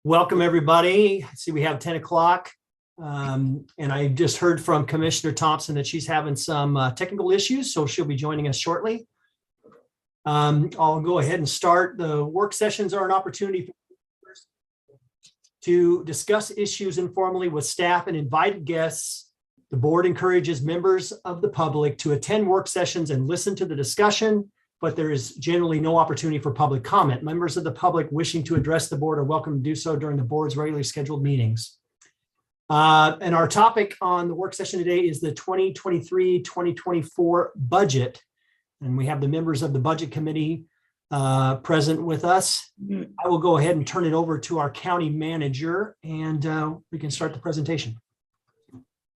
Welcome, everybody. I see we have 10 o'clock. And I just heard from Commissioner Thompson that she's having some technical issues, so she'll be joining us shortly. I'll go ahead and start. The work sessions are an opportunity to discuss issues informally with staff and invited guests. The board encourages members of the public to attend work sessions and listen to the discussion, but there is generally no opportunity for public comment. Members of the public wishing to address the board are welcome to do so during the board's regularly scheduled meetings. And our topic on the work session today is the 2023-2024 budget. And we have the members of the budget committee present with us. I will go ahead and turn it over to our county manager, and we can start the presentation.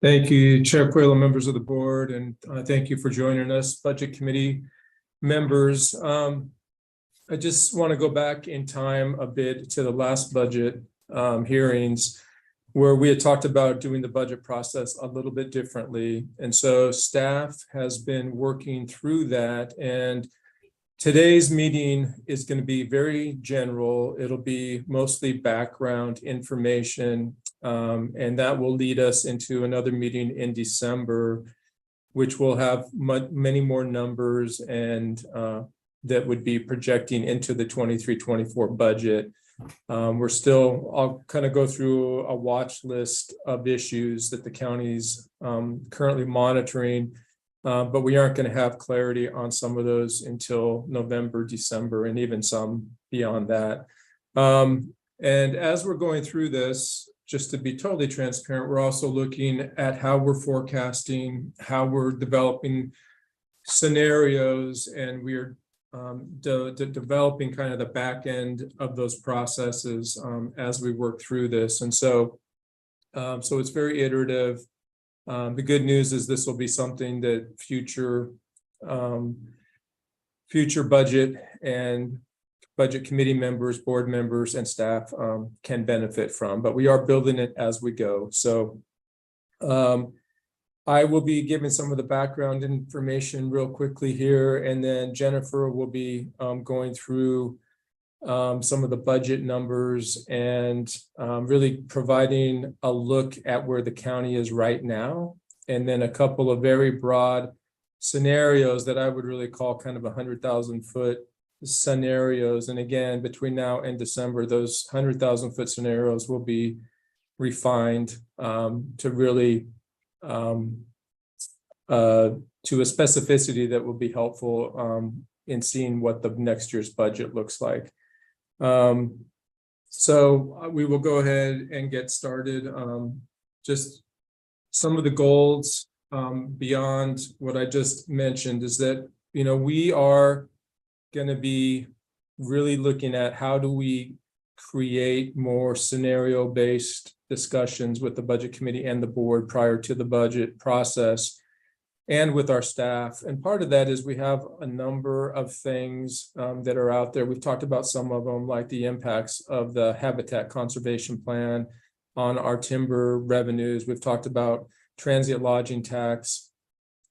Thank you, Chair Puelo, members of the board, and thank you for joining us, budget committee members. I just want to go back in time a bit to the last budget hearings, where we had talked about doing the budget process a little bit differently. And so staff has been working through that. And today's meeting is going to be very general. It'll be mostly background information. And that will lead us into another meeting in December, which will have many more numbers and that would be projecting into the 23-24 budget. I'll kind of go through a watch list of issues that the county's currently monitoring, but we aren't going to have clarity on some of those until November, December, and even some beyond that. And as we're going through this, just to be totally transparent, we're also looking at how we're forecasting, how we're developing scenarios, and we're developing kind of the back end of those processes as we work through this. And so it's very iterative. The good news is this will be something that future budget and budget committee members, board members, and staff can benefit from, but we are building it as we go. So I will be giving some of the background information real quickly here, and then Jennifer will be going through some of the budget numbers and really providing a look at where the county is right now, and then a couple of very broad scenarios that I would really call kind of 100,000-foot scenarios. And again, between now and December, those 100,000-foot scenarios will be refined to really to a specificity that will be helpful in seeing what the next year's budget looks like. So we will go ahead and get started. Just some of the goals beyond what I just mentioned is that, we are going to be really looking at how do we create more scenario-based discussions with the budget committee and the board prior to the budget process and with our staff. And part of that is we have a number of things that are out there. We've talked about some of them, like the impacts of the habitat conservation plan on our timber revenues. We've talked about transient lodging tax,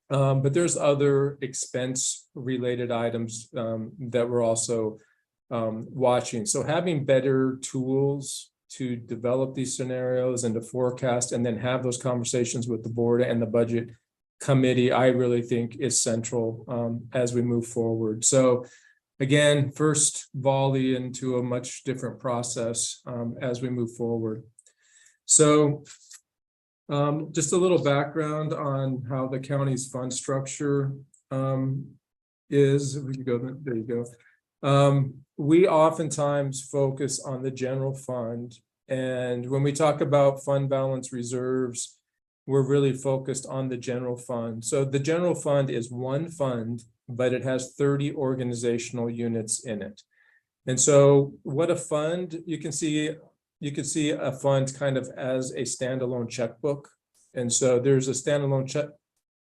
but there's other expense related items that we're also watching. So having better tools to develop these scenarios and to forecast and then have those conversations with the board and the budget committee, I really think is central as we move forward. So again, first volley into a much different process as we move forward. So just a little background on how the county's fund structure is. If we can go, there you go. We oftentimes focus on the general fund. And when we talk about fund balance reserves, we're really focused on the general fund. So the general fund is one fund, but it has 30 organizational units in it. And so what a fund, you can see a fund kind of as a standalone checkbook. And so there's a standalone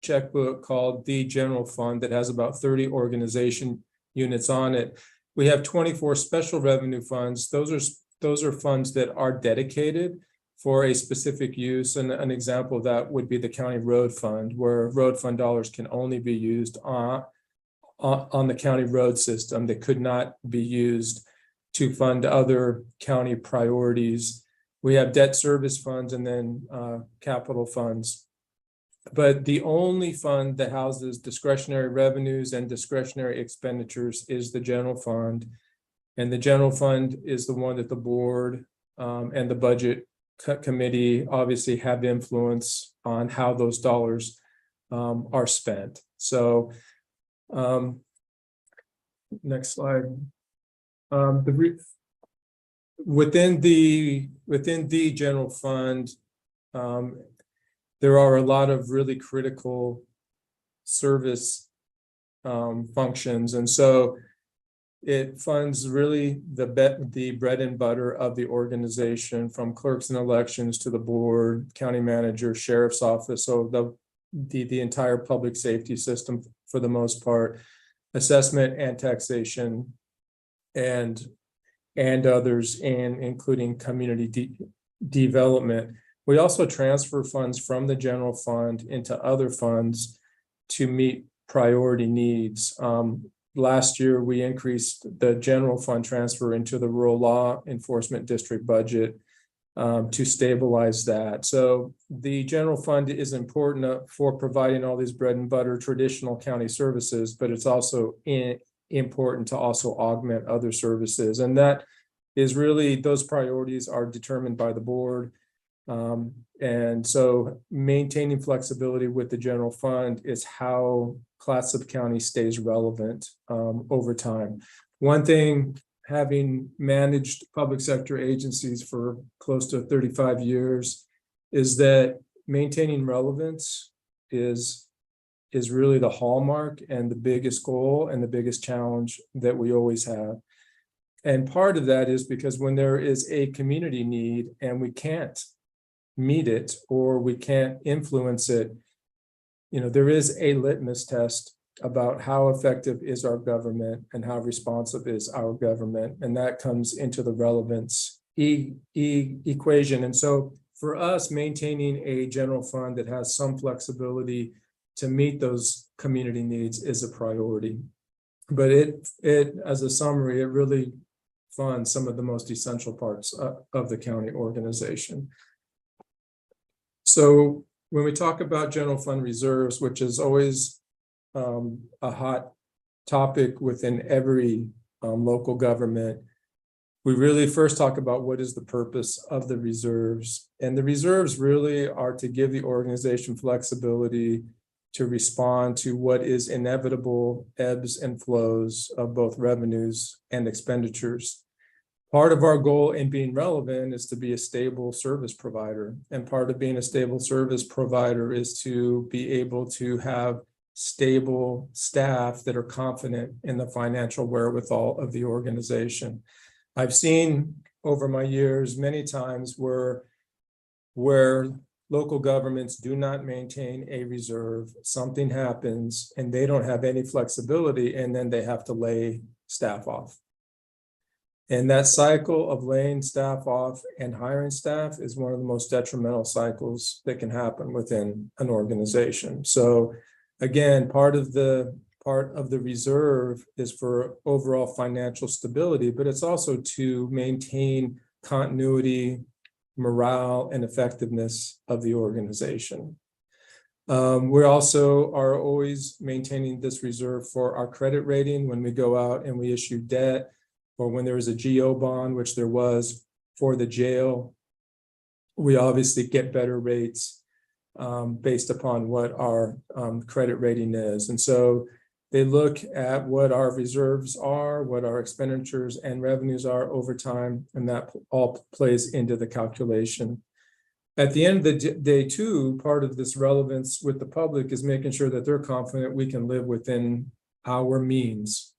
checkbook called the general fund that has about 30 organization units on it. We have 24 special revenue funds. Those are funds that are dedicated for a specific use. And an example of that would be the county road fund, where road fund dollars can only be used on the county road system. They could not be used to fund other county priorities. We have debt service funds and then capital funds. But the only fund that houses discretionary revenues and discretionary expenditures is the general fund. And the general fund is the one that the board and the budget committee obviously have influence on how those dollars are spent. So next slide. Within the general fund, there are a lot of really critical service functions, and so it funds really the bread and butter of the organization, from clerks and elections to the board, county manager, sheriff's office, so the entire public safety system for the most part, assessment and taxation, and others, including community development. We also transfer funds from the general fund into other funds to meet priority needs. Last year, we increased the general fund transfer into the rural law enforcement district budget to stabilize that. So the general fund is important for providing all these bread and butter traditional county services, but it's also important to also augment other services. And that is really, those priorities are determined by the board. And so maintaining flexibility with the general fund is how Clatsop County stays relevant over time. One thing, having managed public sector agencies for close to 35 years, is that maintaining relevance is really the hallmark and the biggest goal and the biggest challenge that we always have. And part of that is because when there is a community need and we can't meet it or we can't influence it, there is a litmus test about how effective is our government and how responsive is our government, and that comes into the relevance equation. And so for us, maintaining a general fund that has some flexibility to meet those community needs is a priority. But it as a summary, it really funds some of the most essential parts of the county organization. So when we talk about general fund reserves, which is always a hot topic within every local government, we really first talk about what is the purpose of the reserves. And the reserves really are to give the organization flexibility to respond to what is inevitable ebbs and flows of both revenues and expenditures. Part of our goal in being relevant is to be a stable service provider. And part of being a stable service provider is to be able to have stable staff that are confident in the financial wherewithal of the organization. I've seen over my years many times where local governments do not maintain a reserve, something happens and they don't have any flexibility, and then they have to lay staff off. And that cycle of laying staff off and hiring staff is one of the most detrimental cycles that can happen within an organization. So again, part of the reserve is for overall financial stability, but it's also to maintain continuity, morale, and effectiveness of the organization. We also are always maintaining this reserve for our credit rating when we go out and we issue debt, or when there is a GO bond, which there was for the jail. We obviously get better rates based upon what our credit rating is. And so they look at what our reserves are, what our expenditures and revenues are over time, and that all plays into the calculation. At the end of the day, too, part of this relevance with the public is making sure that they're confident we can live within our means.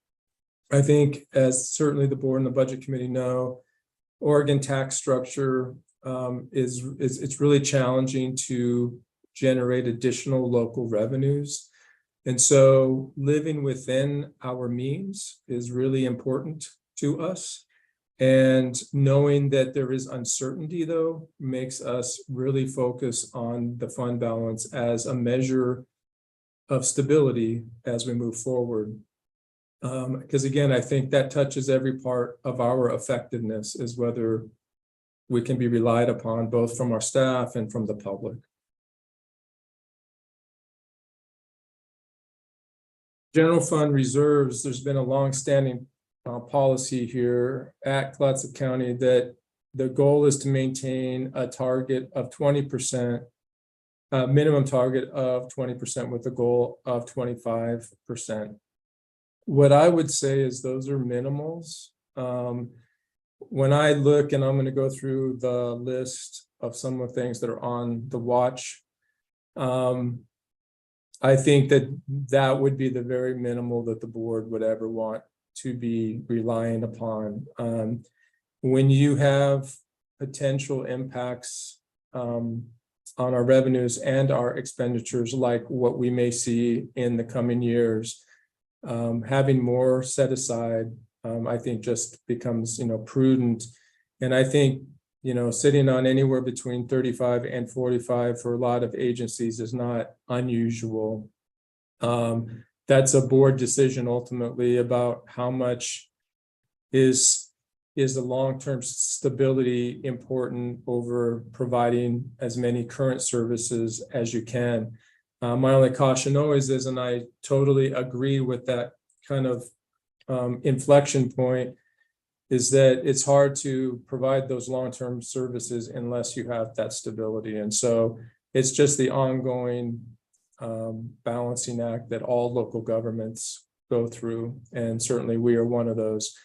I think, as certainly the board and the budget committee know, Oregon tax structure it's really challenging to generate additional local revenues. And so living within our means is really important to us. And knowing that there is uncertainty, though, makes us really focus on the fund balance as a measure of stability as we move forward. Because again, I think that touches every part of our effectiveness, is whether we can be relied upon both from our staff and from the public. General fund reserves, there's been a longstanding policy here at Clatsop County that the goal is to maintain a target of 20%, minimum target of 20% with a goal of 25%. What I would say is those are minimals. When I look, and I'm going to go through the list of some of the things that are on the watch, I think that would be the very minimal that the board would ever want to be relying upon. When you have potential impacts on our revenues and our expenditures, like what we may see in the coming years, having more set aside, I think just becomes, prudent. And I think, sitting on anywhere between 35 and 45 for a lot of agencies is not unusual. That's a board decision ultimately about how much is the long-term stability important over providing as many current services as you can. My only caution always is, and I totally agree with that kind of inflection point, is that it's hard to provide those long-term services unless you have that stability. And so it's just the ongoing balancing act that all local governments go through. And certainly we are one of those.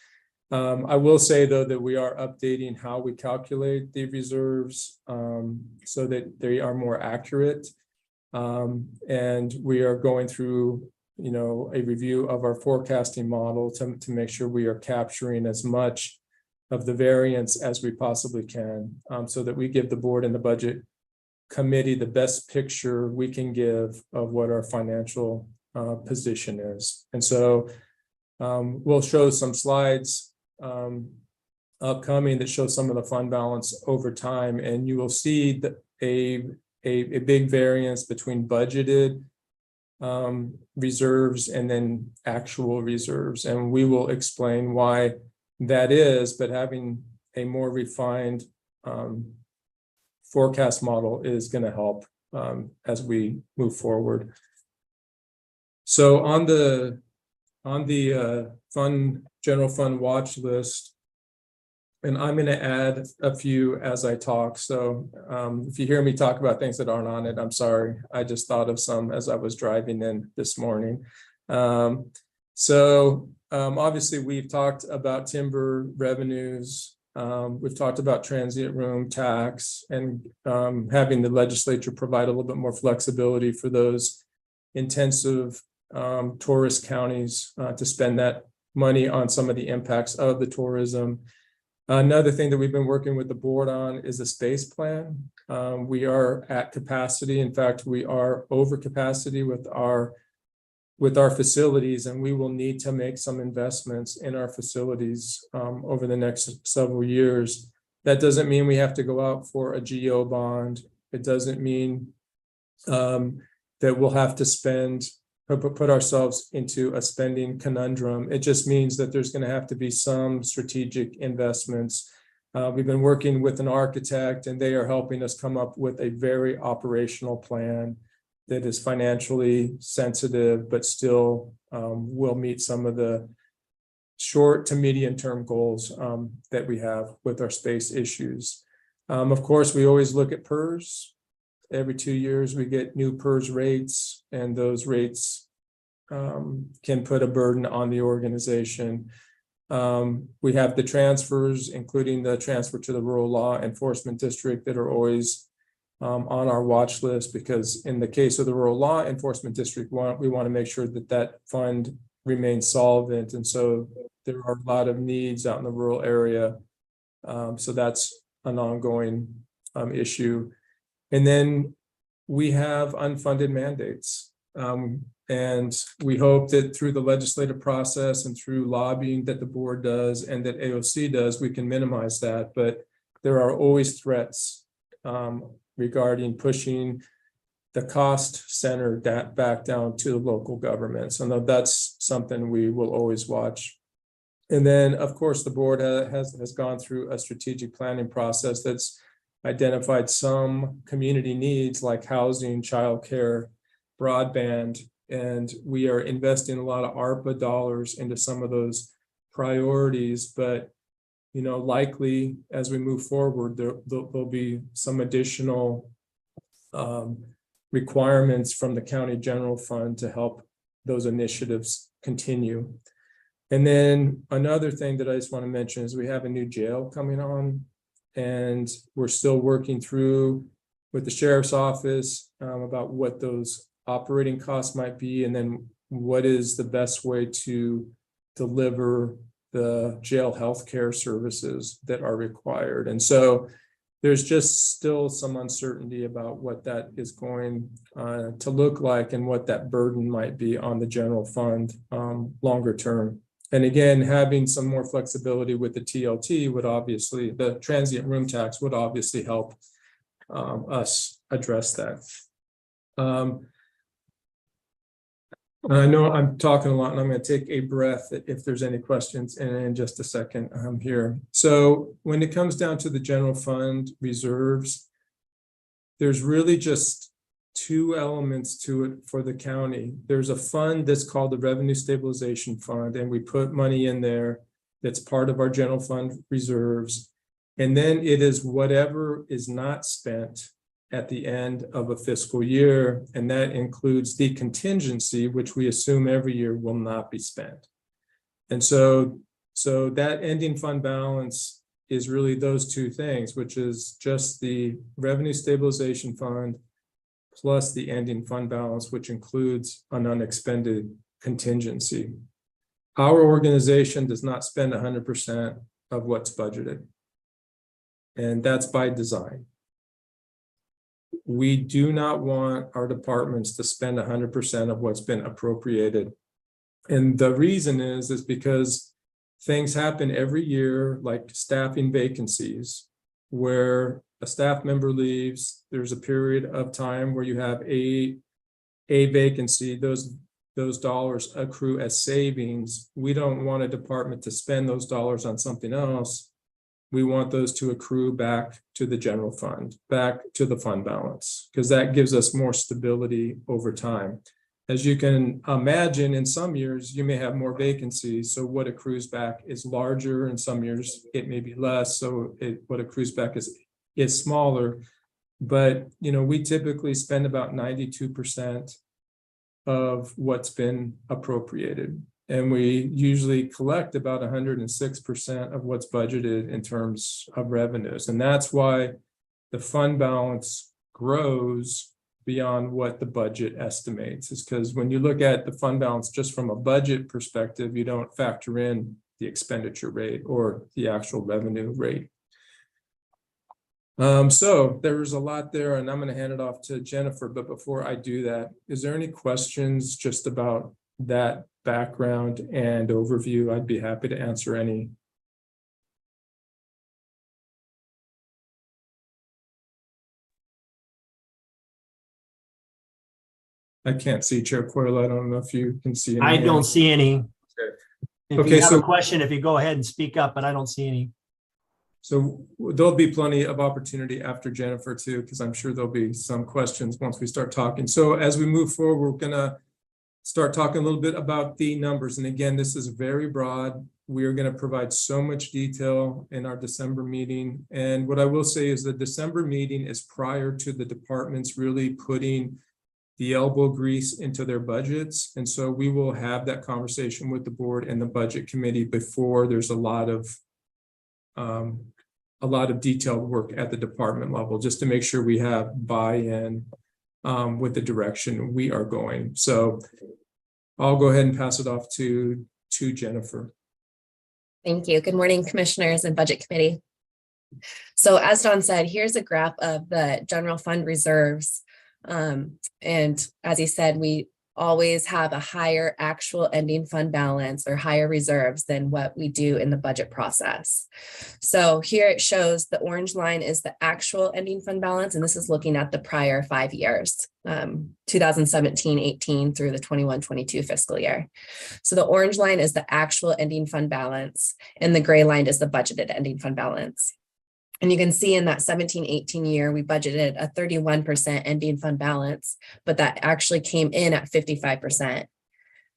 I will say, though, that we are updating how we calculate the reserves so that they are more accurate. And we are going through a review of our forecasting model to make sure we are capturing as much of the variance as we possibly can, so that we give the board and the budget committee the best picture we can give of what our financial position is. And so we'll show some slides upcoming that show some of the fund balance over time, and you will see that a big variance between budgeted reserves and then actual reserves, and we will explain why that is. But having a more refined forecast model is going to help as we move forward. So on the general fund watch list, and I'm going to add a few as I talk. So if you hear me talk about things that aren't on it, I'm sorry. I just thought of some as I was driving in this morning. Obviously we've talked about timber revenues. We've talked about transient room tax and having the legislature provide a little bit more flexibility for those intensive tourist counties to spend that money on some of the impacts of the tourism. Another thing that we've been working with the board on is a space plan. We are at capacity. In fact, we are over capacity with our facilities, and we will need to make some investments in our facilities over the next several years. That doesn't mean we have to go out for a GO bond. It doesn't mean that we'll have to put ourselves into a spending conundrum. It just means that there's going to have to be some strategic investments. We've been working with an architect, and they are helping us come up with a very operational plan that is financially sensitive, but still will meet some of the short to medium term goals that we have with our space issues. Of course, we always look at PERS. Every 2 years, we get new PERS rates, and those rates can put a burden on the organization. We have the transfers, including the transfer to the Rural Law Enforcement District, that are always on our watch list, because in the case of the Rural Law Enforcement District, we want to make sure that fund remains solvent. And so there are a lot of needs out in the rural area. So that's an ongoing issue. And then we have unfunded mandates. And we hope that through the legislative process and through lobbying that the board does and that AOC does, we can minimize that. But there are always threats regarding pushing the cost center back down to the local governments. And that's something we will always watch. And then, of course, the board has gone through a strategic planning process that's identified some community needs like housing, childcare, broadband, and we are investing a lot of ARPA dollars into some of those priorities. But likely as we move forward, there'll be some additional requirements from the county general fund to help those initiatives continue. And then another thing that I just want to mention is we have a new jail coming on, and we're still working through with the sheriff's office about what those operating costs might be, and then what is the best way to deliver the jail healthcare services that are required. And so there's just still some uncertainty about what that is going to look like and what that burden might be on the general fund longer term. And again, having some more flexibility with the TLT would obviously, the transient room tax would obviously help us address that. I know I'm talking a lot, and I'm going to take a breath if there's any questions in just a second here. So when it comes down to the general fund reserves, there's really just two elements to it for the county. There's a fund that's called the Revenue Stabilization Fund, and we put money in there that's part of our general fund reserves. And then it is whatever is not spent at the end of a fiscal year, and that includes the contingency, which we assume every year will not be spent. And so that ending fund balance is really those two things, which is just the Revenue Stabilization Fund plus the ending fund balance, which includes an unexpended contingency. Our organization does not spend 100% of what's budgeted, and that's by design. We do not want our departments to spend 100% of what's been appropriated. And the reason is because things happen every year, like staffing vacancies, where a staff member leaves, there's a period of time where you have a vacancy, those dollars accrue as savings. We don't want a department to spend those dollars on something else. We want those to accrue back to the general fund, back to the fund balance, because that gives us more stability over time. As you can imagine, in some years, you may have more vacancies, so what accrues back is larger. In some years, it may be less, so what accrues back is smaller. But, we typically spend about 92% of what's been appropriated. And we usually collect about 106% of what's budgeted in terms of revenues. And that's why the fund balance grows beyond what the budget estimates, is because when you look at the fund balance just from a budget perspective, you don't factor in the expenditure rate or the actual revenue rate. So there's a lot there, and I'm going to hand it off to Jennifer. But before I do that, is there any questions just about that background and overview? I'd be happy to answer any. I can't see Chair Coyle. I don't know if you can see any. I don't see any. Okay. If you have a question, if you go ahead and speak up, but I don't see any. So there'll be plenty of opportunity after Jennifer too, because I'm sure there'll be some questions once we start talking. So as we move forward, we're going to start talking a little bit about the numbers. And again, this is very broad. We are going to provide so much detail in our December meeting. And what I will say is the December meeting is prior to the departments really putting the elbow grease into their budgets. And so we will have that conversation with the board and the budget committee before there's a lot of detailed work at the department level, just to make sure we have buy-in with the direction we are going. So I'll go ahead and pass it off to Jennifer. Thank you. Good morning, commissioners and budget committee. So as Don said, here's a graph of the general fund reserves. And as he said, we always have a higher actual ending fund balance or higher reserves than what we do in the budget process. So here it shows the orange line is the actual ending fund balance, and this is looking at the prior 5 years, 2017-18 through the 21-22 fiscal year. So the orange line is the actual ending fund balance, and the gray line is the budgeted ending fund balance. And you can see in that 17-18 year, we budgeted a 31% ending fund balance, but that actually came in at 55%.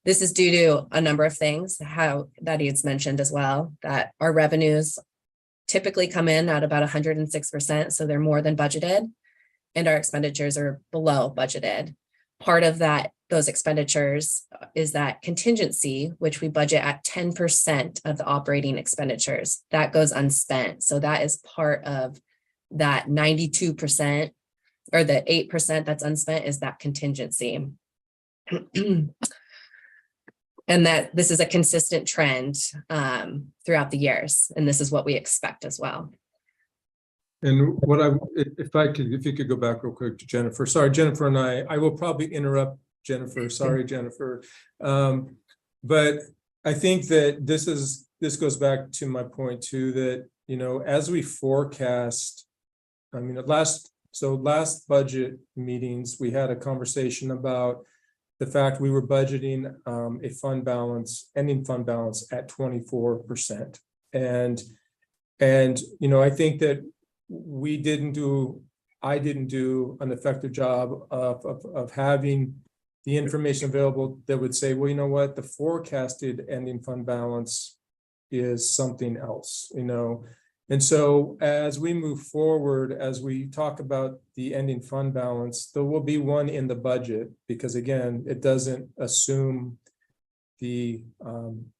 This is due to a number of things, how that it's mentioned as well, that our revenues typically come in at about 106%, so they're more than budgeted, and our expenditures are below budgeted. Part of that, those expenditures is that contingency, which we budget at 10% of the operating expenditures, that goes unspent. So that is part of that 92%, or the 8% that's unspent is that contingency. And that this is a consistent trend throughout the years, and this is what we expect as well. And what if you could go back real quick to Jennifer. Sorry, Jennifer and I will probably interrupt Jennifer. Sorry, Jennifer. But I think that this goes back to my point too, that, you know, as we forecast, I mean, last budget meetings, we had a conversation about the fact we were budgeting a fund balance, ending fund balance at 24%. And, you know, I think that I didn't do an effective job of having the information available that would say, well, you know what, the forecasted ending fund balance is something else, you know. And so as we move forward, as we talk about the ending fund balance, there will be one in the budget, because again, it doesn't assume an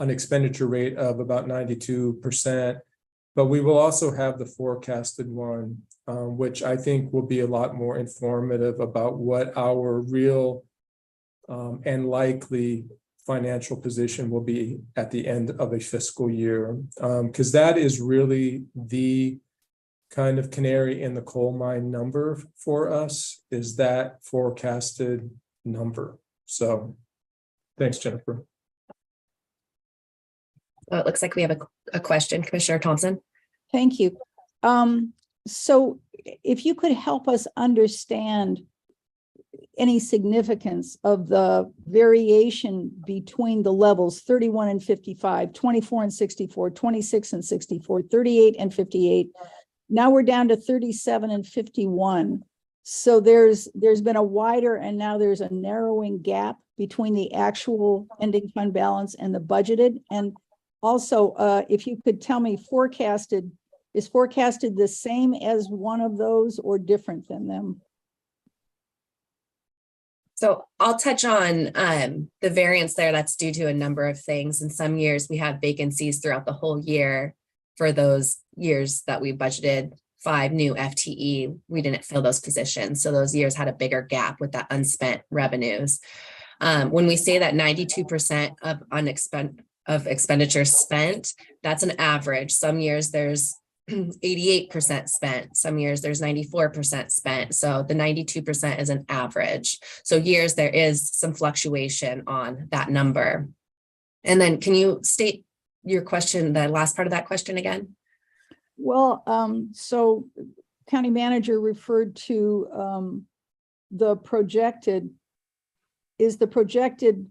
expenditure rate of about 92%. But we will also have the forecasted one, which I think will be a lot more informative about what our real and likely financial position will be at the end of a fiscal year. Because that is really the kind of canary in the coal mine number for us, is that forecasted number. So thanks, Jennifer. Oh, it looks like we have a question, Commissioner Thompson. Thank you. So if you could help us understand any significance of the variation between the levels 31 and 55, 24 and 64, 26 and 64, 38 and 58. Now we're down to 37 and 51. So there's been a wider, and now there's a narrowing gap between the actual ending fund balance and the budgeted. And also, if you could tell me, is forecasted the same as one of those or different than them? So I'll touch on the variance there. That's due to a number of things. In some years, we had vacancies throughout the whole year. For those years that we budgeted 5 new FTE, we didn't fill those positions. So those years had a bigger gap with that unspent revenues. When we say that 92% of expenditures spent, that's an average. Some years there's 88% spent. Some years there's 94% spent. So the 92% is an average. So years there is some fluctuation on that number. And then can you state your question, the last part of that question again? Well, so county manager referred to the projected. Is the projected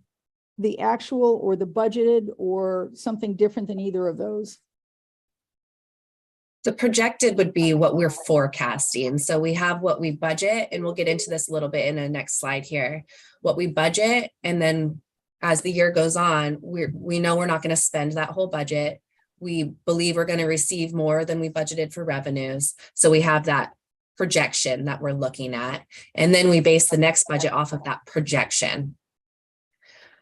the actual or the budgeted or something different than either of those? The projected would be what we're forecasting. So we have what we budget, and we'll get into this a little bit in the next slide here, what we budget. And then as the year goes on, we know we're not going to spend that whole budget. We believe we're going to receive more than we budgeted for revenues. So we have that projection that we're looking at. And then we base the next budget off of that projection.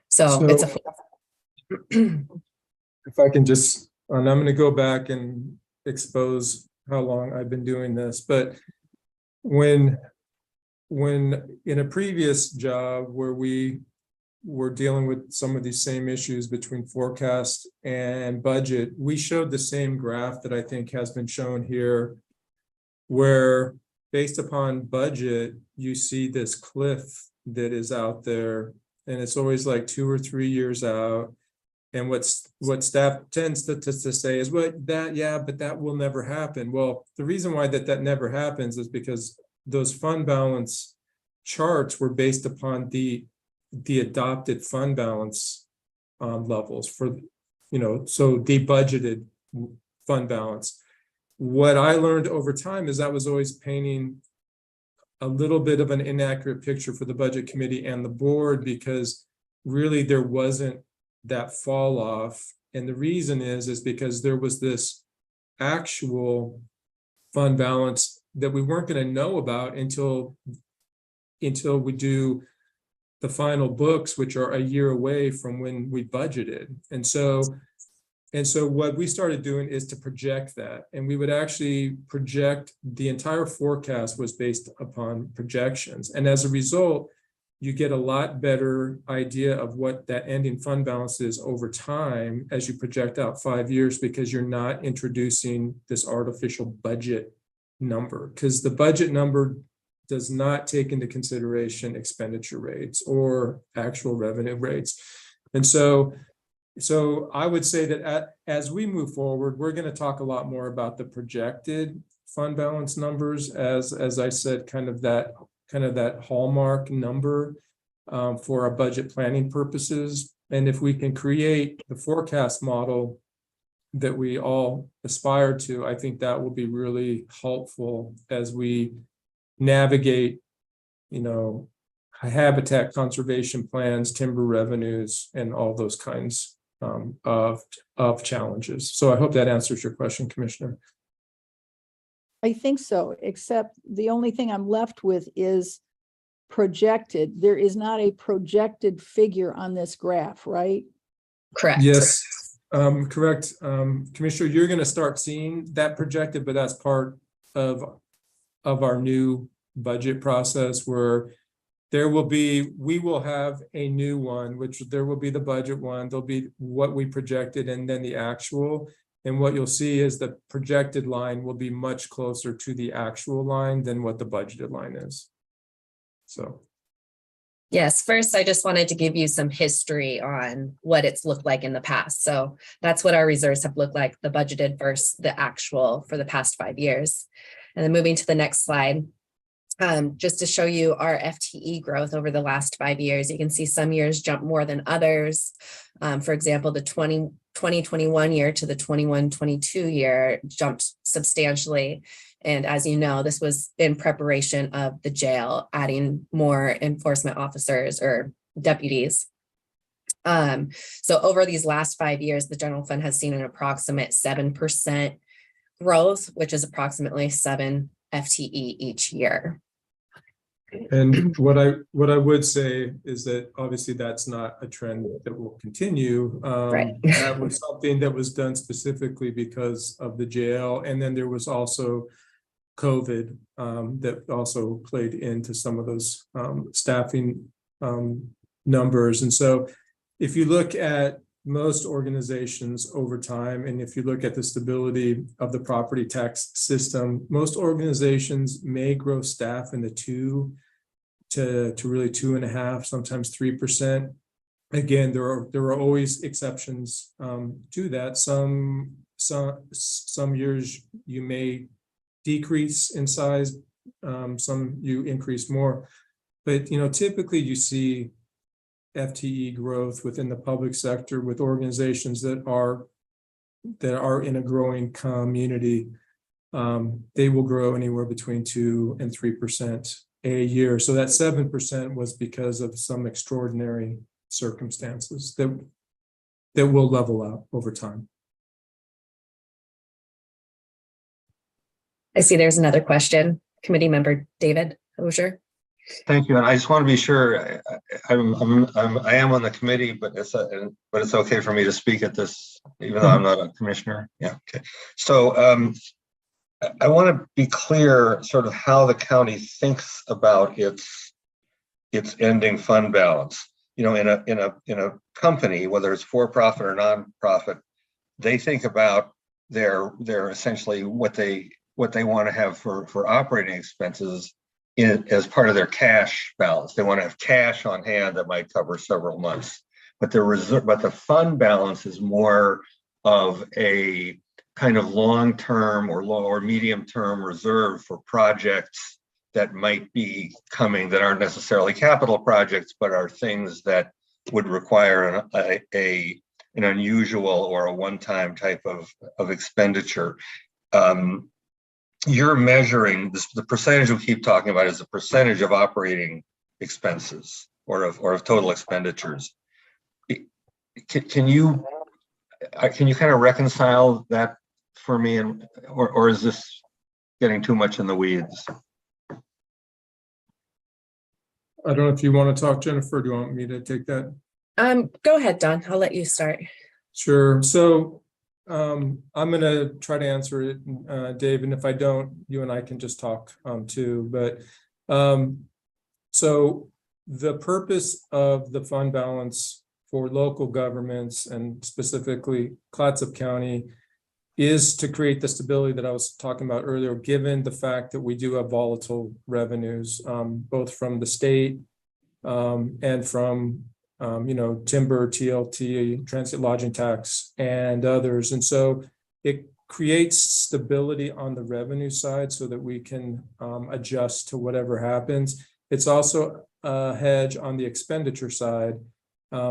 So it's a if I can just, and I'm going to go back and expose how long I've been doing this, but when in a previous job where we were dealing with some of these same issues between forecast and budget, we showed the same graph that I think has been shown here, where based upon budget, you see this cliff that is out there, and it's always like 2 or 3 years out. And what staff tends to say is, well, but that will never happen. Well, the reason why that never happens is because those fund balance charts were based upon the adopted fund balance levels for, so the budgeted fund balance. What I learned over time is that was always painting a little bit of an inaccurate picture for the budget committee and the board, because really there wasn't that fall off. And the reason is because there was this actual fund balance that we weren't going to know about until we do the final books, which are a year away from when we budgeted. And so what we started doing is to project that, and we would actually project the entire forecast was based upon projections. And as a result, you get a lot better idea of what that ending fund balance is over time as you project out 5 years, because you're not introducing this artificial budget number, because the budget number does not take into consideration expenditure rates or actual revenue rates. And so I would say that as we move forward, we're going to talk a lot more about the projected fund balance numbers, as I said, kind of that hallmark number for our budget planning purposes. And if we can create the forecast model that we all aspire to, I think that will be really helpful as we navigate, habitat conservation plans, timber revenues, and all those kinds of challenges. So I hope that answers your question, Commissioner. I think so, except the only thing I'm left with is projected. There is not a projected figure on this graph, right? Correct. Yes, correct. Commissioner, you're going to start seeing that projected, but that's part of our new budget process, where we will have a new one, which there will be the budget one, there'll be what we projected and then the actual. And what you'll see is the projected line will be much closer to the actual line than what the budgeted line is. So. Yes, first, I just wanted to give you some history on what it's looked like in the past. So that's what our reserves have looked like, the budgeted versus the actual for the past 5 years. And then moving to the next slide, just to show you our FTE growth over the last 5 years. You can see some years jump more than others. For example, the 2021 year to the 21-22 year jumped substantially. And as you know, this was in preparation of the jail, adding more enforcement officers or deputies. So over these last 5 years, the general fund has seen an approximate 7% growth, which is approximately 7 FTE each year. And what I would say is that obviously that's not a trend that will continue. Right. That was something that was done specifically because of the jail. And then there was also COVID that also played into some of those staffing numbers. And so if you look at most organizations over time, and if you look at the stability of the property tax system, most organizations may grow staff in the 2 to really 2.5, sometimes 3%. Again, there are always exceptions to that. Some years you may decrease in size, some you increase more, but typically you see FTE growth within the public sector with organizations that are in a growing community. They will grow anywhere between 2 and 3% a year. So that 7% was because of some extraordinary circumstances that will level out over time. I see there's another question. Committee member David Hosier. Thank you, and I just want to be sure I am on the committee, but it's okay for me to speak at this, even though I'm not a commissioner. Yeah, okay. So I want to be clear, sort of how the county thinks about its ending fund balance. In a company, whether it's for profit or nonprofit, they think about their essentially what they what they want to have for operating expenses as part of their cash balance. They want to have cash on hand that might cover several months. But the fund balance is more of a kind of long-term or medium-term reserve for projects that might be coming that aren't necessarily capital projects, but are things that would require an unusual or a one-time type of expenditure. You're measuring this, the percentage we keep talking about is the percentage of operating expenses or of total expenditures. Can you kind of reconcile that for me, or is this getting too much in the weeds? I don't know if you want to talk, Jennifer. Do you want me to take that? Go ahead, Don. I'll let you start. Sure. So I'm going to try to answer it, Dave, and if I don't, you and I can just talk too. But so the purpose of the fund balance for local governments and specifically Clatsop County is to create the stability that I was talking about earlier, given the fact that we do have volatile revenues, both from the state and from timber, TLT, transit lodging tax, and others. And so it creates stability on the revenue side so that we can adjust to whatever happens. It's also a hedge on the expenditure side,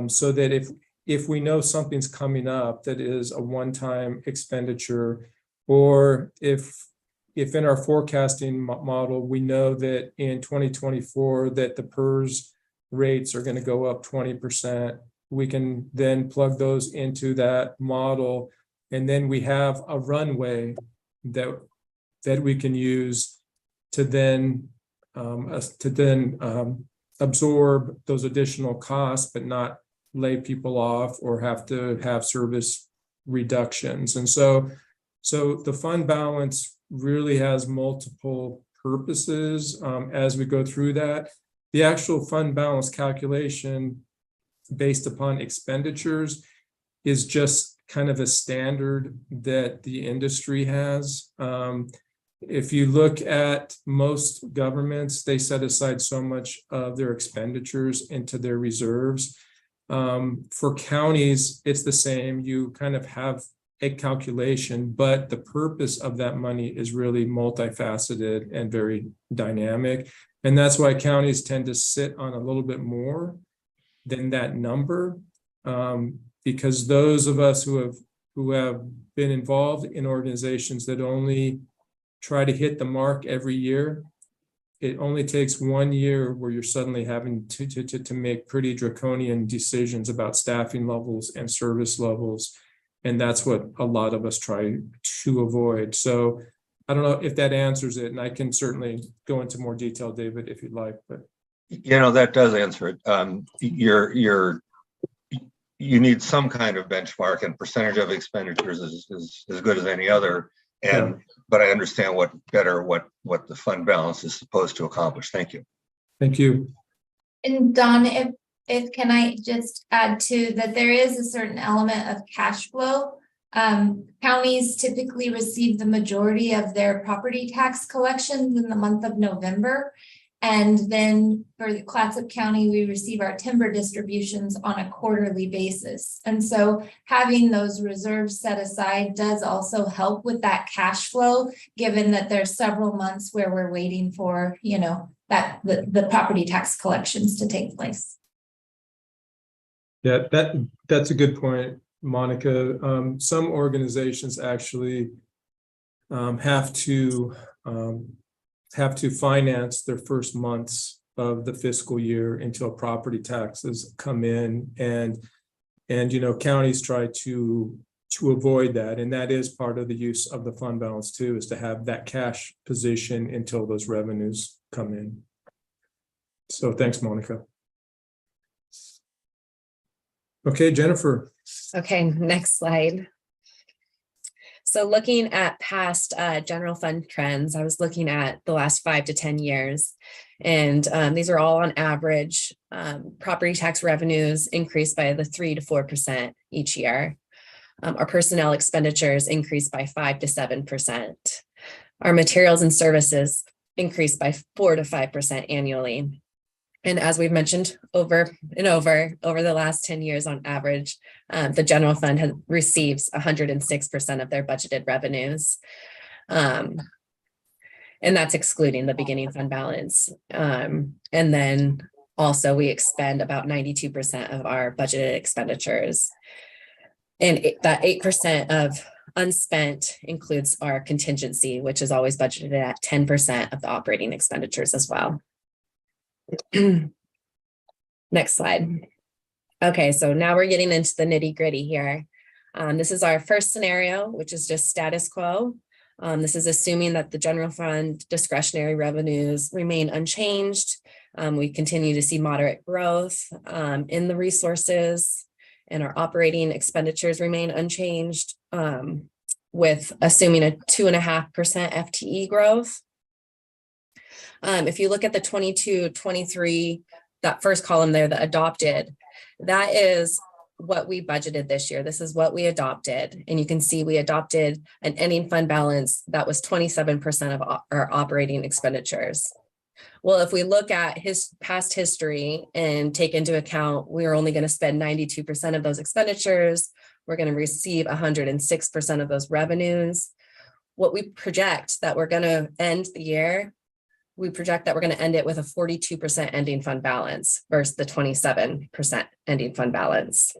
so that if we know something's coming up that is a one-time expenditure, or if in our forecasting model, we know that in 2024 that the PERS rates are going to go up 20%, we can then plug those into that model, and then we have a runway that we can use to then absorb those additional costs, but not lay people off or have to have service reductions. And so the fund balance really has multiple purposes as we go through that. The actual fund balance calculation based upon expenditures is just kind of a standard that the industry has. If you look at most governments, they set aside so much of their expenditures into their reserves. For counties, it's the same. You kind of have a calculation, but the purpose of that money is really multifaceted and very dynamic. And that's why counties tend to sit on a little bit more than that number, because those of us who have been involved in organizations that only try to hit the mark every year, it only takes 1 year where you're suddenly having to make pretty draconian decisions about staffing levels and service levels. And that's what a lot of us try to avoid. So I don't know if that answers it, and I can certainly go into more detail, David, if you'd like. But that does answer it. You need some kind of benchmark, and percentage of expenditures is as good as any other. But I understand what the fund balance is supposed to accomplish. Thank you. Thank you. And Don, if can I just add to that, there is a certain element of cash flow. Counties typically receive the majority of their property tax collections in the month of November. And then for the Clatsop County, we receive our timber distributions on a quarterly basis. And so having those reserves set aside does also help with that cash flow, given that there's several months where we're waiting for, that the property tax collections to take place. Yeah, that's a good point, Monica. Some organizations actually have to finance their first months of the fiscal year until property taxes come in, and counties try to avoid that, and that is part of the use of the fund balance too, is to have that cash position until those revenues come in. So thanks, Monica. Okay, Jennifer. Okay, next slide. So looking at past general fund trends, I was looking at the last 5 to 10 years, and these are all on average. Property tax revenues increased by the 3 to 4% each year. Our personnel expenditures increased by 5 to 7%. Our materials and services increase by 4 to 5% annually. And as we've mentioned over and over the last 10 years on average, the general fund receives 106% of their budgeted revenues. And that's excluding the beginning fund balance. And then also we expend about 92% of our budgeted expenditures. And that 8% of unspent includes our contingency, which is always budgeted at 10% of the operating expenditures as well. Next slide. Okay, so now we're getting into the nitty gritty here. This is our first scenario, which is just status quo. This is assuming that the general fund discretionary revenues remain unchanged. We continue to see moderate growth in the resources, and our operating expenditures remain unchanged, with assuming a 2.5% FTE growth. If you look at the 22-23, that first column there, the adopted, that is what we budgeted this year. This is what we adopted. And you can see we adopted an ending fund balance that was 27% of our operating expenditures. Well, if we look at his past history and take into account, we're only going to spend 92% of those expenditures. We're going to receive 106% of those revenues. What we project that we're going to end the year, we project that we're going to end it with a 42% ending fund balance versus the 27% ending fund balance.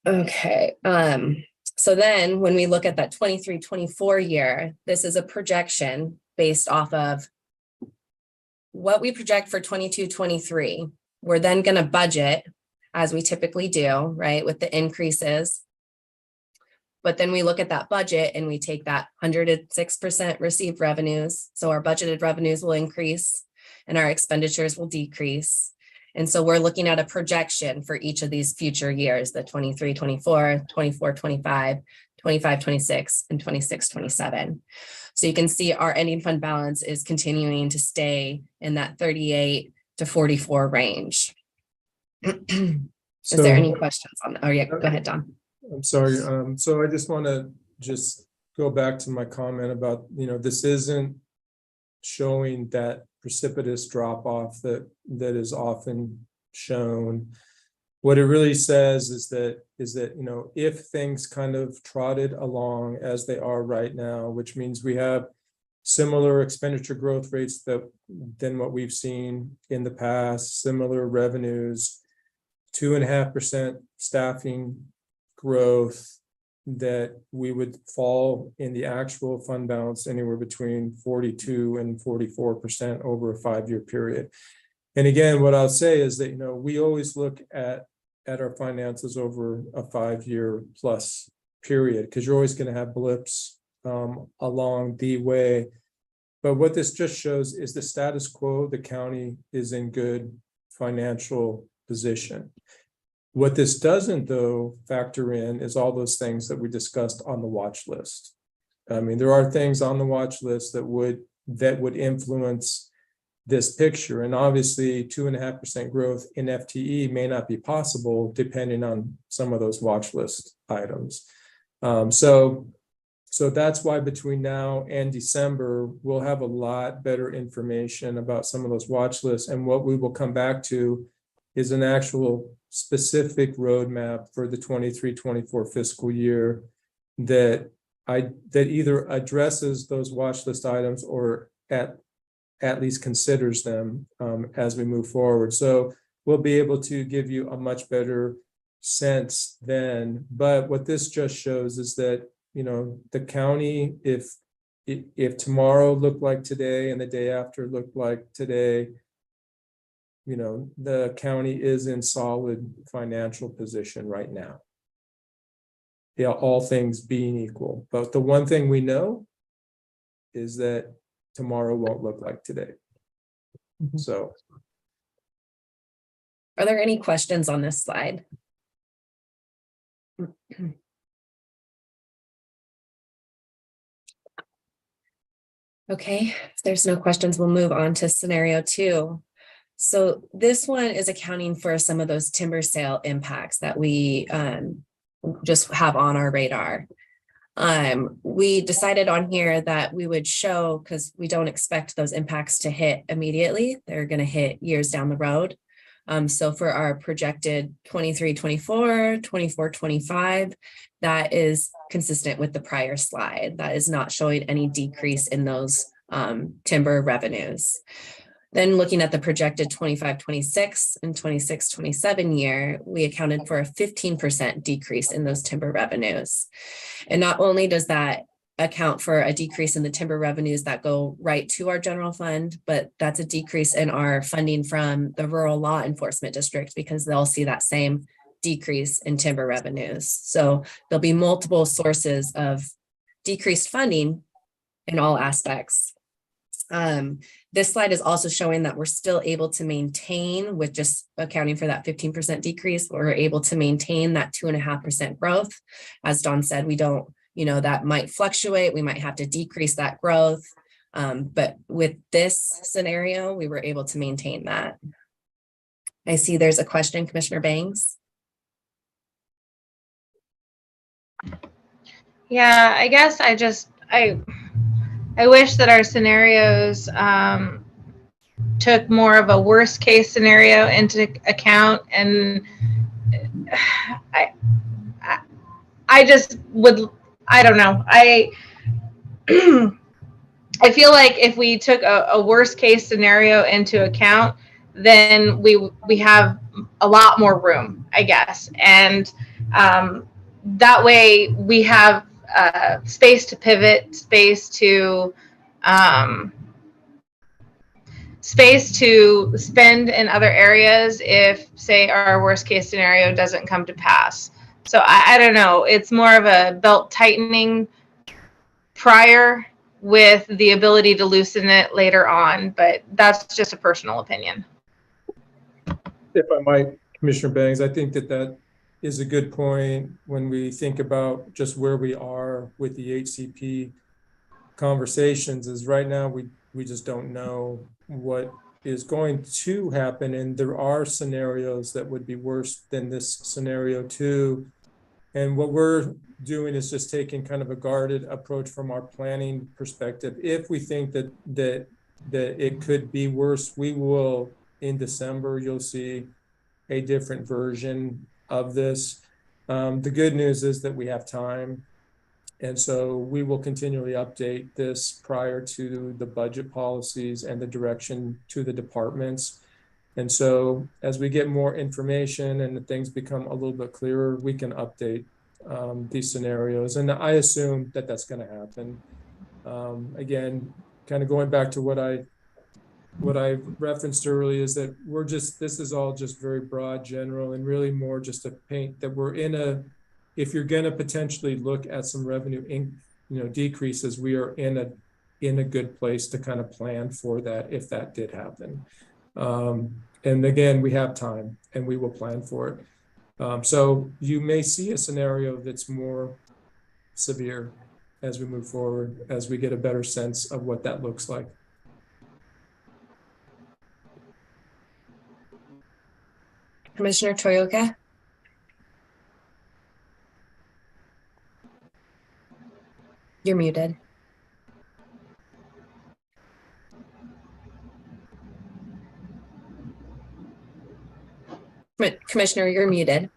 Okay. So then when we look at that 23-24 year, this is a projection based off of what we project for 22-23. We're then going to budget as we typically do, right, with the increases. But then we look at that budget and we take that 106% received revenues. So our budgeted revenues will increase and our expenditures will decrease. And so we're looking at a projection for each of these future years, the 23-24, 24-25, 25-26, and 26-27. So you can see our ending fund balance is continuing to stay in that 38 to 44 range. Is there any questions on that? Oh yeah, go ahead, Don. I'm sorry. So I just want to just go back to my comment about, this isn't showing that precipitous drop off that is often shown. What it really says is that, if things kind of trotted along as they are right now, which means we have similar expenditure growth rates than what we've seen in the past, similar revenues, 2.5% staffing growth, that we would fall in the actual fund balance anywhere between 42 and 44% over a 5-year period. And again, what I'll say is that, we always look at our finances over a 5-year plus period, because you're always going to have blips along the way. But what this just shows is the status quo. The county is in good financial position. What this doesn't, though, factor in is all those things that we discussed on the watch list. I mean, there are things on the watch list that would influence this picture. And obviously 2.5% growth in FTE may not be possible depending on some of those watch list items. So that's why between now and December, we'll have a lot better information about some of those watch lists. And what we will come back to is an actual specific roadmap for the 23-24 fiscal year that either addresses those watch list items or at least considers them as we move forward. So we'll be able to give you a much better sense then. But what this just shows is that, the county, if tomorrow looked like today and the day after looked like today, the county is in solid financial position right now. Yeah, all things being equal. But the one thing we know is that tomorrow won't look like today. So. Are there any questions on this slide? Okay, if there's no questions, we'll move on to scenario 2. So this one is accounting for some of those timber sale impacts that we just have on our radar. We decided on here that we would show, because we don't expect those impacts to hit immediately. They're going to hit years down the road. So for our projected 23-24, 24-25, that is consistent with the prior slide. That is not showing any decrease in those timber revenues. Then looking at the projected 25-26 and 26-27 year, we accounted for a 15% decrease in those timber revenues. And not only does that account for a decrease in the timber revenues that go right to our general fund, but that's a decrease in our funding from the rural law enforcement district, because they'll see that same decrease in timber revenues. So there'll be multiple sources of decreased funding in all aspects. This slide is also showing that we're still able to maintain, with just accounting for that 15% decrease, we're able to maintain that 2.5% growth. As Dawn said, we don't, that might fluctuate. We might have to decrease that growth. But with this scenario, we were able to maintain that. I see there's a question, Commissioner Bangs. Yeah, I guess I wish that our scenarios took more of a worst case scenario into account, and I just would, I don't know. I feel like if we took a worst case scenario into account, then we have a lot more room, I guess, and that way we have space to pivot, space to spend in other areas if, say, our worst case scenario doesn't come to pass. So I don't know. It's more of a belt tightening prior with the ability to loosen it later on, but that's just a personal opinion. If I might, Commissioner Bangs, I think that is a good point when we think about just where we are with the HCP conversations. Is right now we just don't know what is going to happen, and there are scenarios that would be worse than this scenario too. And what we're doing is just taking kind of a guarded approach from our planning perspective. If we think that it could be worse, we will, in December, you'll see a different version of this. The good news is that we have time. And so we will continually update this prior to the budget policies and the direction to the departments. And so as we get more information and the things become a little bit clearer, we can update these scenarios. And I assume that that's going to happen. Again, kind of going back to what I referenced earlier, is that this is all just very broad, general, and really more just to paint that we're if you're going to potentially look at some revenue decreases, we are in a good place to kind of plan for that if that did happen. And again, we have time and we will plan for it. So you may see a scenario that's more severe as we move forward, as we get a better sense of what that looks like. Commissioner Toyoka? You're muted. Commissioner, you're muted.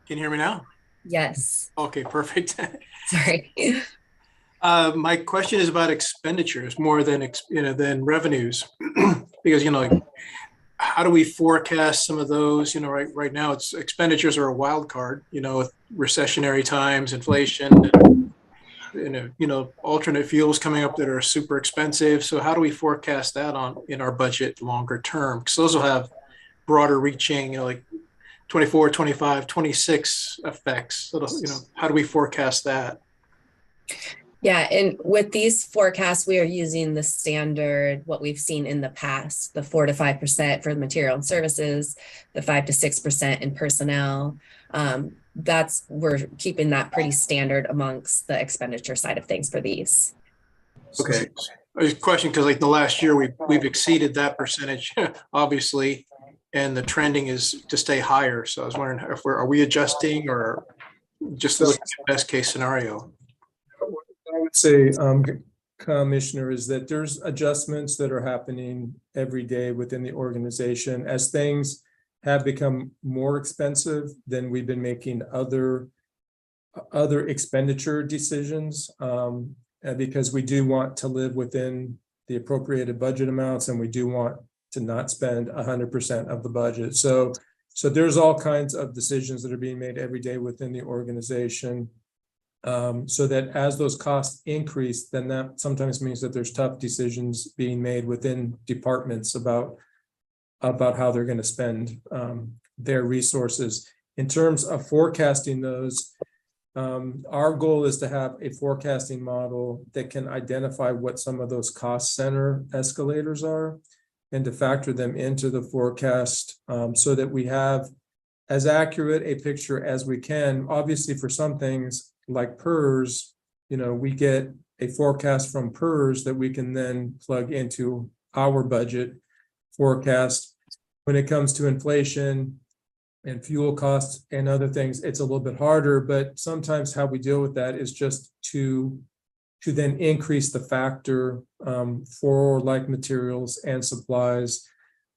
Can you hear me now? Yes. Okay, perfect. Sorry. My question is about expenditures more than revenues, because how do we forecast some of those? Right now, it's expenditures are a wild card. With recessionary times, inflation, alternate fuels coming up that are super expensive. So how do we forecast that in our budget longer term? Because those will have broader reaching, like 24, 25, 26 effects. So, how do we forecast that? Yeah, and with these forecasts, we are using the standard, what we've seen in the past, the 4 to 5% for the material and services, the 5 to 6% in personnel. We're keeping that pretty standard amongst the expenditure side of things for these. Okay. A question, because like the last year we've exceeded that percentage, obviously, and the trending is to stay higher. So I was wondering are we adjusting or just look at the best case scenario. I would say, Commissioner, is that there's adjustments that are happening every day within the organization as things have become more expensive. Then we've been making other expenditure decisions, because we do want to live within the appropriated budget amounts, and we do want to not spend 100% of the budget. So there's all kinds of decisions that are being made every day within the organization. So that as those costs increase, then that sometimes means that there's tough decisions being made within departments about how they're going to spend their resources. In terms of forecasting those, our goal is to have a forecasting model that can identify what some of those cost center escalators are and to factor them into the forecast, so that we have as accurate a picture as we can. Obviously, for some things like PERS, we get a forecast from PERS that we can then plug into our budget forecast. When it comes to inflation and fuel costs and other things, it's a little bit harder, but sometimes how we deal with that is just to then increase the factor for like materials and supplies,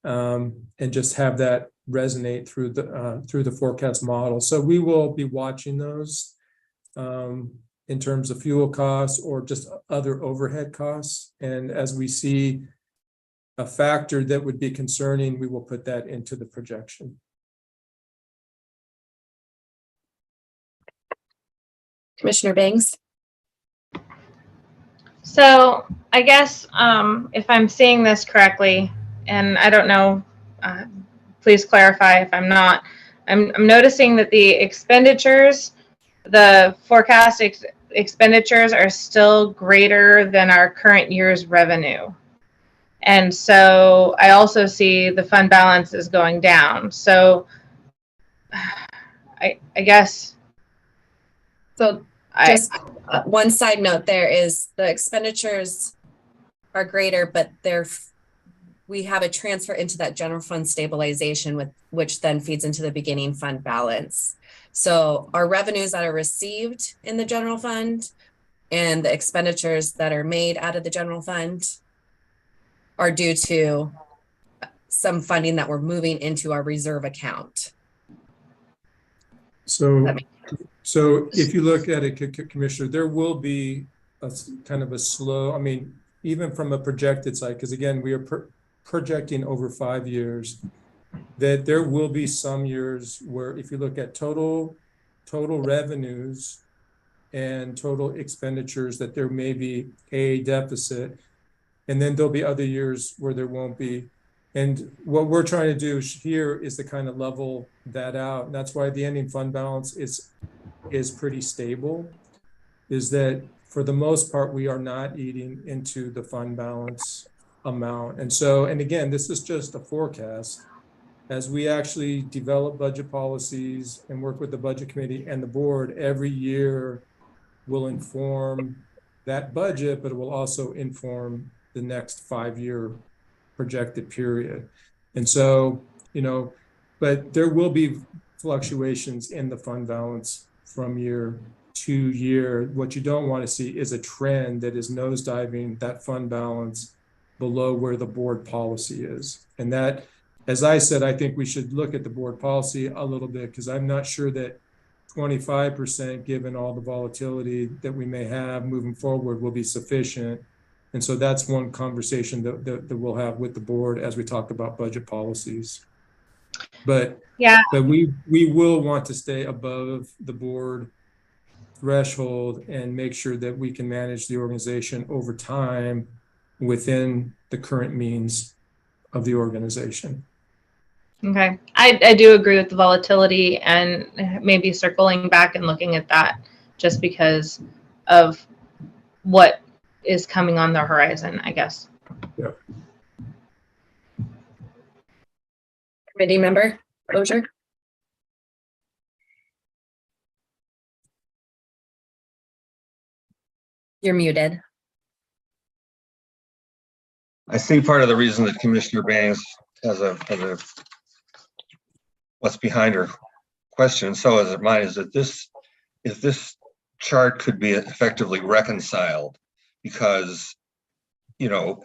and just have that resonate through the forecast model. So we will be watching those in terms of fuel costs or just other overhead costs. And as we see a factor that would be concerning, we will put that into the projection. Commissioner Banks? So I guess if I'm seeing this correctly, and I don't know, please clarify if I'm not, I'm noticing that the expenditures, the forecast expenditures are still greater than our current year's revenue. And so I also see the fund balance is going down. So I guess. So just one side note there is the expenditures are greater, but we have a transfer into that general fund stabilization which then feeds into the beginning fund balance. So our revenues that are received in the general fund and the expenditures that are made out of the general fund are due to some funding that we're moving into our reserve account. So if you look at it, Commissioner, there will be a kind of a slow, even from a projected side, because again, we are projecting over 5 years, that there will be some years where if you look at total revenues and total expenditures, that there may be a deficit, and then there'll be other years where there won't be. And what we're trying to do here is to kind of level that out. And that's why the ending fund balance is pretty stable, is that for the most part, we are not eating into the fund balance amount. And again, this is just a forecast. As we actually develop budget policies and work with the budget committee and the board, every year will inform that budget, but it will also inform the next 5-year projected period. And so, but there will be fluctuations in the fund balance from year to year. What you don't want to see is a trend that is nosediving that fund balance below where the board policy is. And that, as I said, I think we should look at the board policy a little bit, because I'm not sure that 25%, given all the volatility that we may have moving forward, will be sufficient. And so that's one conversation that we'll have with the board as we talk about budget policies. But we will want to stay above the board threshold and make sure that we can manage the organization over time within the current means of the organization. Okay, I do agree with the volatility and maybe circling back and looking at that just because of what is coming on the horizon, I guess. Yeah. Committee member Lozier? You're muted. I see part of the reason that Commissioner Banks has a what's behind her question, so is it mine, is that this if this chart could be effectively reconciled, because, you know,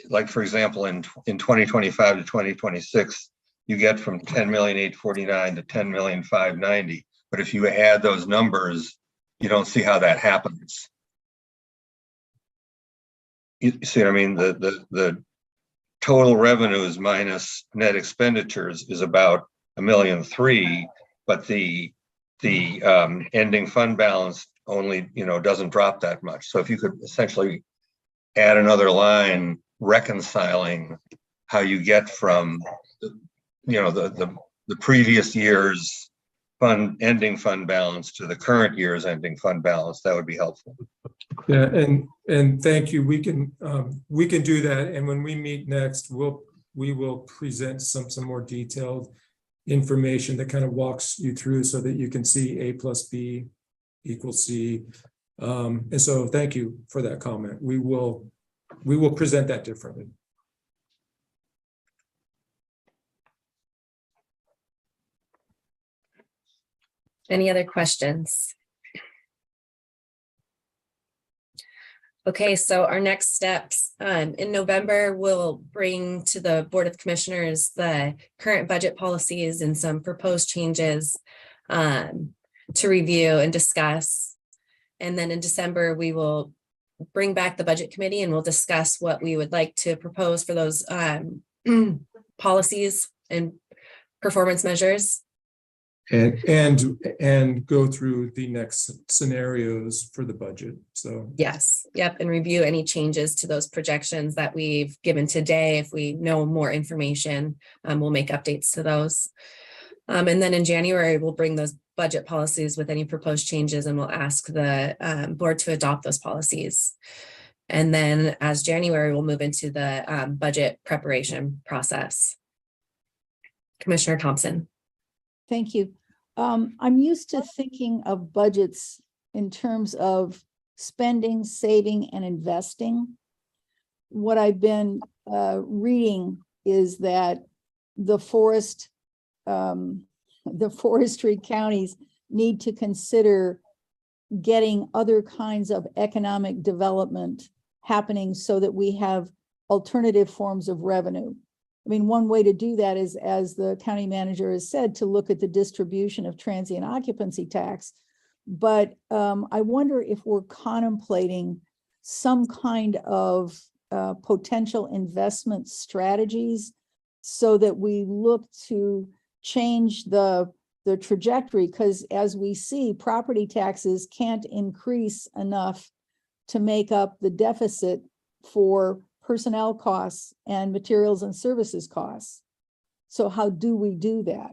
like, for example, in 2025 to 2026, you get from 10,849,000 to 10,590,000. But if you add those numbers, you don't see how that happens. You see what I mean? The total revenues minus net expenditures is about 1.3 million, but the ending fund balance only, you know, doesn't drop that much. So if you could essentially add another line reconciling how you get from, you know, the previous year's ending fund balance to the current year's ending fund balance, that would be helpful. Yeah, and thank you. We can do that. And when we meet next, we will present some more detailed information that kind of walks you through so that you can see A plus B equals C. And so thank you for that comment. We will present that differently. Any other questions? Okay, so our next steps, in November, we'll bring to the Board of Commissioners the current budget policies and some proposed changes to review and discuss. And then in December, we will bring back the Budget Committee and we'll discuss what we would like to propose for those policies and performance measures. And go through the next scenarios for the budget. So yes, yep, and review any changes to those projections that we've given today. If we know more information, we'll make updates to those. And then in January, we'll bring those budget policies with any proposed changes and we'll ask the board to adopt those policies. And then as January, we'll move into the budget preparation process. Commissioner Thompson. Thank you. I'm used to thinking of budgets in terms of spending, saving, and investing. What I've been reading is that the forestry counties need to consider getting other kinds of economic development happening so that we have alternative forms of revenue. I mean, one way to do that is, as the county manager has said, to look at the distribution of transient occupancy tax. But I wonder if we're contemplating some kind of potential investment strategies so that we look to change the trajectory, because as we see, property taxes can't increase enough to make up the deficit for personnel costs and materials and services costs. So how do we do that?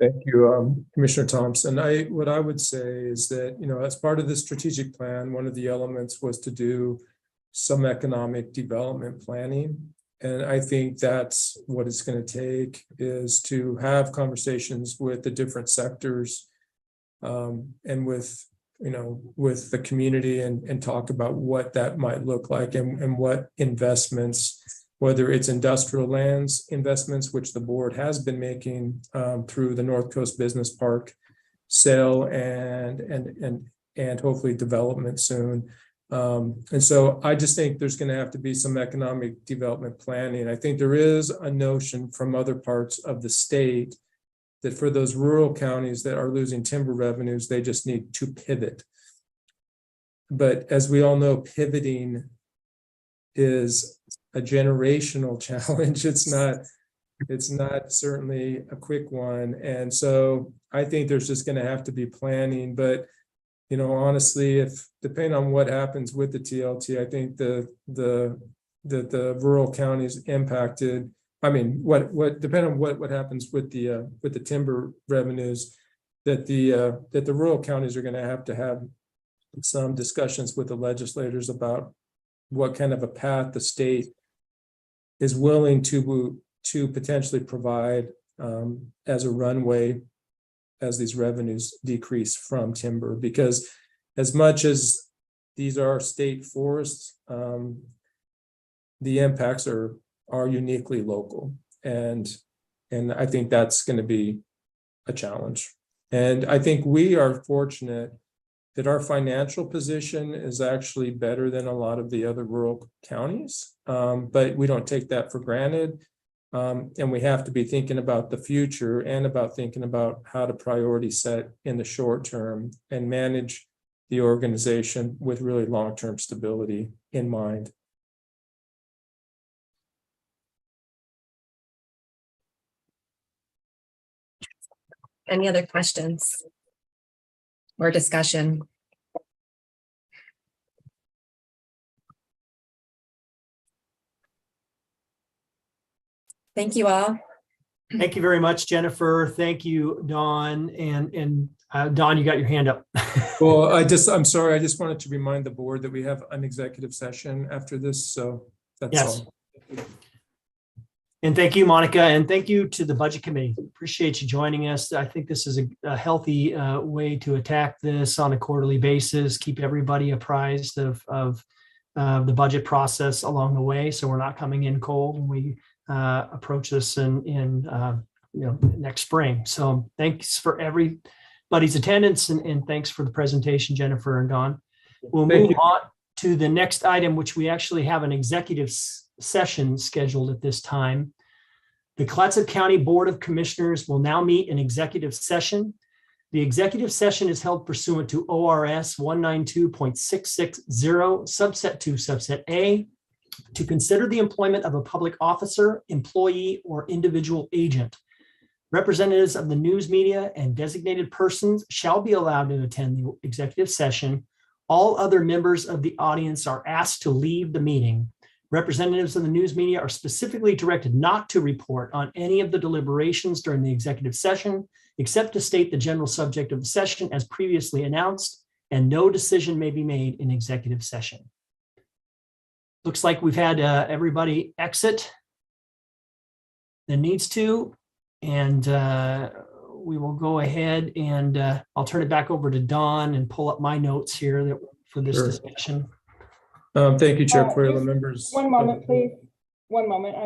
thank you, Commissioner Thompson. What I would say is that, you know, as part of the strategic plan, one of the elements was to do some economic development planning. And I think that's what it's going to take, is to have conversations with the different sectors and with, you know, with the community and talk about what that might look like and what investments, whether it's industrial lands investments, which the board has been making through the North Coast Business Park sale and hopefully development soon. And so I just think there's going to have to be some economic development planning. I think there is a notion from other parts of the state that for those rural counties that are losing timber revenues, they just need to pivot. But as we all know, pivoting is a generational challenge. It's not certainly a quick one. And so I think there's just going to have to be planning. But, you know, honestly, if depending on what happens with the TLT, I think the rural counties impacted. I mean, what depending on what happens with the timber revenues, that the rural counties are going to have some discussions with the legislators about what kind of a path the state is willing to potentially provide as a runway as these revenues decrease from timber. Because as much as these are state forests, the impacts are uniquely local, and I think that's going to be a challenge. And I think we are fortunate that our financial position is actually better than a lot of the other rural counties. But we don't take that for granted. And we have to be thinking about the future and about thinking about how to priority set in the short term and manage the organization with really long-term stability in mind. Any other questions or discussion? Thank you all. Thank you very much, Jennifer. Thank you, Dawn. And Dawn, you got your hand up. Well, I'm sorry, I just wanted to remind the board that we have an executive session after this, so that's Yes. all. And thank you, Monica, and thank you to the Budget Committee. Appreciate you joining us. I think this is a healthy way to attack this on a quarterly basis, keep everybody apprised of the budget process along the way, so we're not coming in cold when we approach this in next spring. So thanks for everybody's attendance and thanks for the presentation, Jennifer and Don. We'll Thank move you. on to the next item, which we actually have an executive session scheduled at this time. The Clatsop County Board of Commissioners will now meet in executive session. The executive session is held pursuant to ORS 192.660 subset 2 subset A to consider the employment of a public officer, employee, or individual agent. Representatives of the news media and designated persons shall be allowed to attend the executive session. All other members of the audience are asked to leave the meeting. Representatives of the news media are specifically directed not to report on any of the deliberations during the executive session, except to state the general subject of the session as previously announced, and no decision may be made in executive session. Looks like we've had everybody exit that needs to, and we will go ahead and I'll turn it back over to Don and pull up my notes here for this Sure. discussion. Thank you, Chair Just Pueblo, members. One moment, please. One moment.